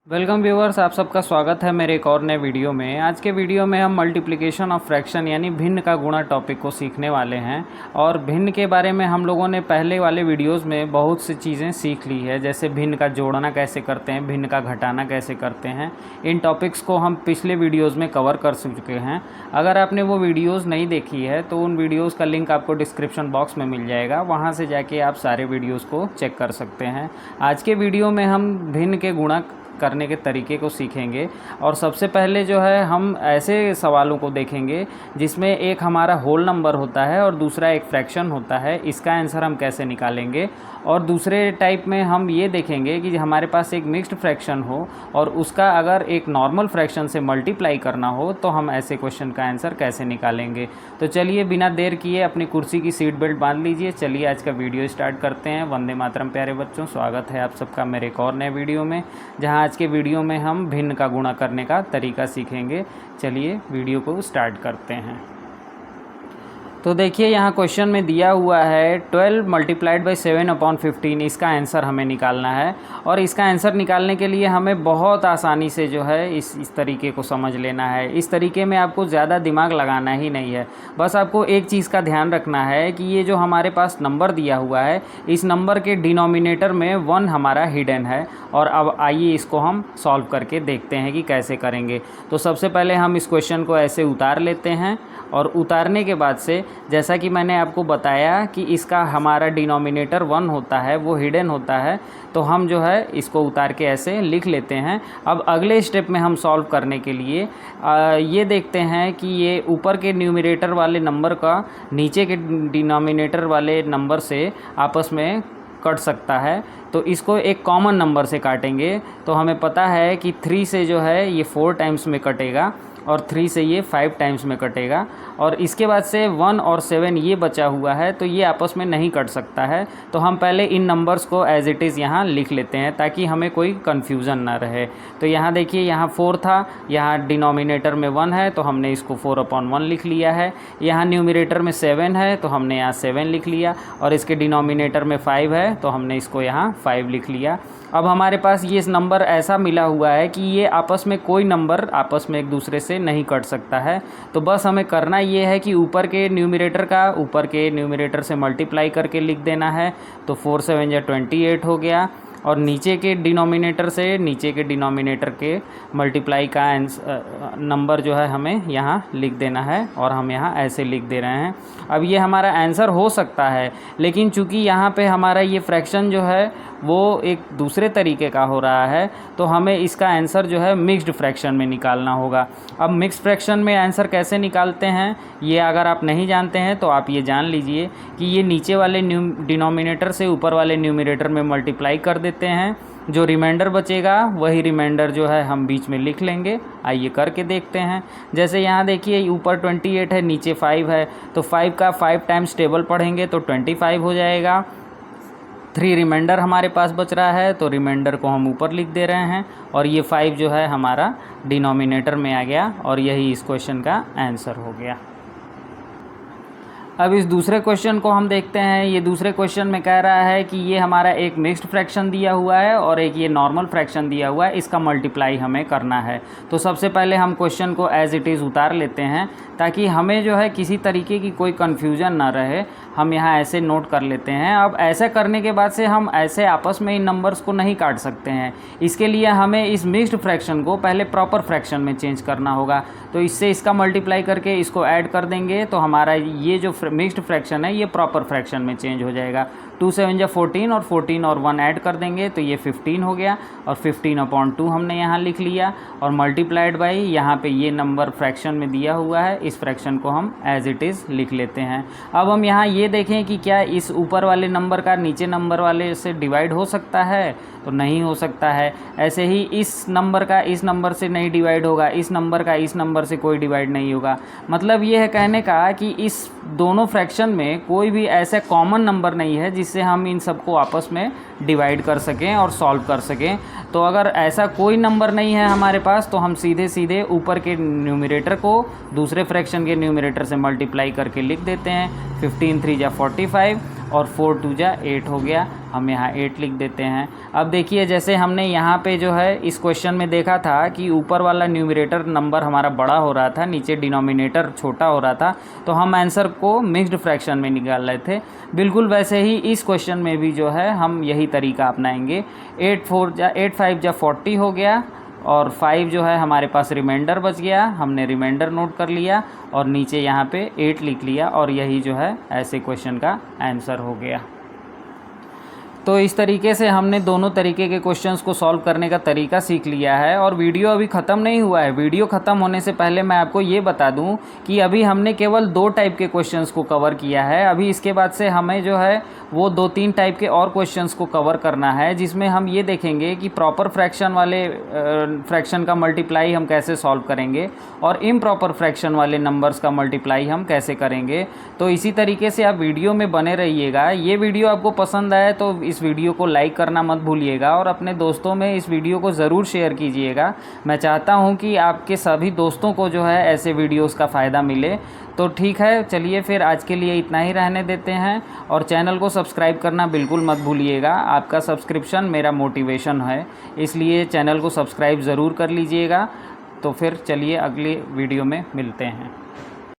Welcome viewers, आप सबका स्वागत है मेरे एक और नए वीडियो में। आज के वीडियो में हम मल्टीप्लिकेशन ऑफ फ्रैक्शन यानी भिन्न का गुणा टॉपिक को सीखने वाले हैं। और भिन्न के बारे में हम लोगों ने पहले वाले वीडियोस में बहुत सी चीज़ें सीख ली है, जैसे भिन्न का जोड़ना कैसे करते हैं, भिन्न का घटाना कैसे करते हैं। इन टॉपिक्स को हम पिछले वीडियोज़ में कवर कर चुके हैं। अगर आपने वो वीडियोज़ नहीं देखी है तो उन वीडियोज़ का लिंक आपको डिस्क्रिप्शन बॉक्स में मिल जाएगा, वहाँ से जाके आप सारे वीडियोज़ को चेक कर सकते हैं। आज के वीडियो में हम भिन्न के गुणा करने के तरीके को सीखेंगे। और सबसे पहले जो है हम ऐसे सवालों को देखेंगे जिसमें एक हमारा होल नंबर होता है और दूसरा एक फ्रैक्शन होता है। इसका आंसर हम कैसे निकालेंगे। और दूसरे टाइप में हम ये देखेंगे कि हमारे पास एक मिक्स्ड फ्रैक्शन हो और उसका अगर एक नॉर्मल फ्रैक्शन से मल्टीप्लाई करना हो तो हम ऐसे क्वेश्चन का आंसर कैसे निकालेंगे। तो चलिए बिना देर किए अपनी कुर्सी की सीट बेल्ट बांध लीजिए। चलिए आज का वीडियो स्टार्ट करते हैं। वंदे मातरम प्यारे बच्चों, स्वागत है आप सबका मेरे एक और नए वीडियो में, जहां आज के वीडियो में हम भिन्न का गुणा करने का तरीका सीखेंगे। चलिए वीडियो को स्टार्ट करते हैं। तो देखिए यहाँ क्वेश्चन में दिया हुआ है 12 मल्टीप्लाइड बाई 7/15, इसका आंसर हमें निकालना है। और इसका आंसर निकालने के लिए हमें बहुत आसानी से जो है इस तरीके को समझ लेना है। इस तरीके में आपको ज़्यादा दिमाग लगाना ही नहीं है, बस आपको एक चीज़ का ध्यान रखना है कि ये जो हमारे पास नंबर दिया हुआ है, इस नंबर के डिनोमिनेटर में 1 हमारा हिडन है। और अब आइए इसको हम सॉल्व करके देखते हैं कि कैसे करेंगे। तो सबसे पहले हम इस क्वेश्चन को ऐसे उतार लेते हैं और उतारने के बाद से जैसा कि मैंने आपको बताया कि इसका हमारा डिनोमिनेटर 1 होता है, वो हिडन होता है, तो हम जो है इसको उतार के ऐसे लिख लेते हैं। अब अगले स्टेप में हम सॉल्व करने के लिए ये देखते हैं कि ये ऊपर के न्यूमरेटर वाले नंबर का नीचे के डिनोमिनेटर वाले नंबर से आपस में कट सकता है। तो इसको एक कॉमन नंबर से काटेंगे। तो हमें पता है कि 3 से जो है ये 4 टाइम्स में कटेगा और 3 से ये 5 टाइम्स में कटेगा। और इसके बाद से 1 और 7 ये बचा हुआ है, तो ये आपस में नहीं कट सकता है। तो हम पहले इन नंबर्स को एज इट इज़ यहाँ लिख लेते हैं ताकि हमें कोई कन्फ्यूज़न ना रहे। तो यहाँ देखिए, यहाँ 4 था, यहाँ डिनोमिनेटर में 1 है तो हमने इसको 4/1 लिख लिया है। यहाँ न्यूमरेटर में 7 है तो हमने यहाँ 7 लिख लिया। और इसके डिनोमिनेटर में 5 है तो हमने इसको यहाँ 5 लिख लिया। अब हमारे पास ये नंबर ऐसा मिला हुआ है कि ये आपस में कोई नंबर आपस में एक दूसरे से नहीं कट सकता है। तो बस हमें करना ये है कि ऊपर के न्यूमरेटर का ऊपर के न्यूमरेटर से मल्टीप्लाई करके लिख देना है। तो 4 7 या 28 हो गया। और नीचे के डिनोमिनेटर से नीचे के डिनोमिनेटर के मल्टीप्लाई का नंबर जो है हमें यहाँ लिख देना है। और हम यहाँ ऐसे लिख दे रहे हैं। अब ये हमारा आंसर हो सकता है, लेकिन चूंकि यहाँ पे हमारा ये फ्रैक्शन जो है वो एक दूसरे तरीके का हो रहा है, तो हमें इसका आंसर जो है मिक्स्ड फ्रैक्शन में निकालना होगा। अब मिक्स्ड फ्रैक्शन में आंसर कैसे निकालते हैं, ये अगर आप नहीं जानते हैं तो आप ये जान लीजिए कि ये नीचे वाले डिनोमिनेटर से ऊपर वाले न्यूमरेटर में मल्टीप्लाई कर देते हैं। जो रिमाइंडर बचेगा वही रिमाइंडर जो है हम बीच में लिख लेंगे। आइए करके देखते हैं। जैसे यहाँ देखिए, ऊपर 28 है, नीचे 5 है, तो 5 का 5 टाइम्स टेबल पढ़ेंगे तो 25 हो जाएगा। 3 रिमाइंडर हमारे पास बच रहा है, तो रिमाइंडर को हम ऊपर लिख दे रहे हैं। और ये 5 जो है हमारा डिनोमिनेटर में आ गया और यही इस क्वेश्चन का आंसर हो गया। अब इस दूसरे क्वेश्चन को हम देखते हैं। ये दूसरे क्वेश्चन में कह रहा है कि ये हमारा एक मिक्स्ड फ्रैक्शन दिया हुआ है और एक ये नॉर्मल फ्रैक्शन दिया हुआ है, इसका मल्टीप्लाई हमें करना है। तो सबसे पहले हम क्वेश्चन को एज इट इज़ उतार लेते हैं ताकि हमें जो है किसी तरीके की कोई कन्फ्यूजन ना रहे। हम यहाँ ऐसे नोट कर लेते हैं। अब ऐसे करने के बाद से हम ऐसे आपस में इन नंबर्स को नहीं काट सकते हैं। इसके लिए हमें इस मिक्स्ड फ्रैक्शन को पहले प्रॉपर फ्रैक्शन में चेंज करना होगा। तो इससे इसका मल्टीप्लाई करके इसको ऐड कर देंगे तो हमारा ये जो मिक्स्ड फ्रैक्शन है ये प्रॉपर फ्रैक्शन में चेंज हो जाएगा। 2 7 या 14 और 14 और 1 ऐड कर देंगे तो ये 15 हो गया। और 15/2 हमने यहाँ लिख लिया। और मल्टीप्लाइड बाई यहाँ पे ये नंबर फ्रैक्शन में दिया हुआ है, इस फ्रैक्शन को हम एज इट इज़ लिख लेते हैं। अब हम यहाँ ये देखें कि क्या इस ऊपर वाले नंबर का नीचे नंबर वाले से डिवाइड हो सकता है, तो नहीं हो सकता है। ऐसे ही इस नंबर का इस नंबर से नहीं डिवाइड होगा, इस नंबर का इस नंबर से कोई डिवाइड नहीं होगा। मतलब ये है कहने का कि इस दोनों फ्रैक्शन में कोई भी ऐसा कॉमन नंबर नहीं है जिससे हम इन सबको आपस में डिवाइड कर सकें और सॉल्व कर सकें। तो अगर ऐसा कोई नंबर नहीं है हमारे पास तो हम सीधे सीधे ऊपर के न्यूमरेटर को दूसरे फ्रैक्शन के न्यूमरेटर से मल्टीप्लाई करके लिख देते हैं। 15 3 या 45 और 4 2 जा 8 हो गया, हम यहाँ 8 लिख देते हैं। अब देखिए जैसे हमने यहाँ पे जो है इस क्वेश्चन में देखा था कि ऊपर वाला न्यूमरेटर नंबर हमारा बड़ा हो रहा था, नीचे डिनोमिनेटर छोटा हो रहा था, तो हम आंसर को मिक्स्ड फ्रैक्शन में निकाल रहे थे। बिल्कुल वैसे ही इस क्वेश्चन में भी जो है हम यही तरीका अपनाएंगे। 8 5 जा 40 हो गया और 5 जो है हमारे पास रिमाइंडर बच गया, हमने रिमाइंडर नोट कर लिया और नीचे यहाँ पे 8 लिख लिया और यही जो है ऐसे क्वेश्चन का आंसर हो गया। तो इस तरीके से हमने दोनों तरीके के क्वेश्चंस को सॉल्व करने का तरीका सीख लिया है। और वीडियो अभी ख़त्म नहीं हुआ है। वीडियो ख़त्म होने से पहले मैं आपको ये बता दूं कि अभी हमने केवल 2 टाइप के क्वेश्चंस को कवर किया है। अभी इसके बाद से हमें जो है वो 2-3 टाइप के और क्वेश्चंस को कवर करना है, जिसमें हम ये देखेंगे कि प्रॉपर फ्रैक्शन वाले फ्रैक्शन का मल्टीप्लाई हम कैसे सॉल्व करेंगे और इम्प्रॉपर फ्रैक्शन वाले नंबर्स का मल्टीप्लाई हम कैसे करेंगे। तो इसी तरीके से आप वीडियो में बने रहिएगा। ये वीडियो आपको पसंद आए तो इस वीडियो को लाइक करना मत भूलिएगा और अपने दोस्तों में इस वीडियो को ज़रूर शेयर कीजिएगा। मैं चाहता हूं कि आपके सभी दोस्तों को जो है ऐसे वीडियोस का फ़ायदा मिले। तो ठीक है, चलिए फिर आज के लिए इतना ही रहने देते हैं और चैनल को सब्सक्राइब करना बिल्कुल मत भूलिएगा। आपका सब्सक्रिप्शन मेरा मोटिवेशन है, इसलिए चैनल को सब्सक्राइब ज़रूर कर लीजिएगा। तो फिर चलिए अगली वीडियो में मिलते हैं।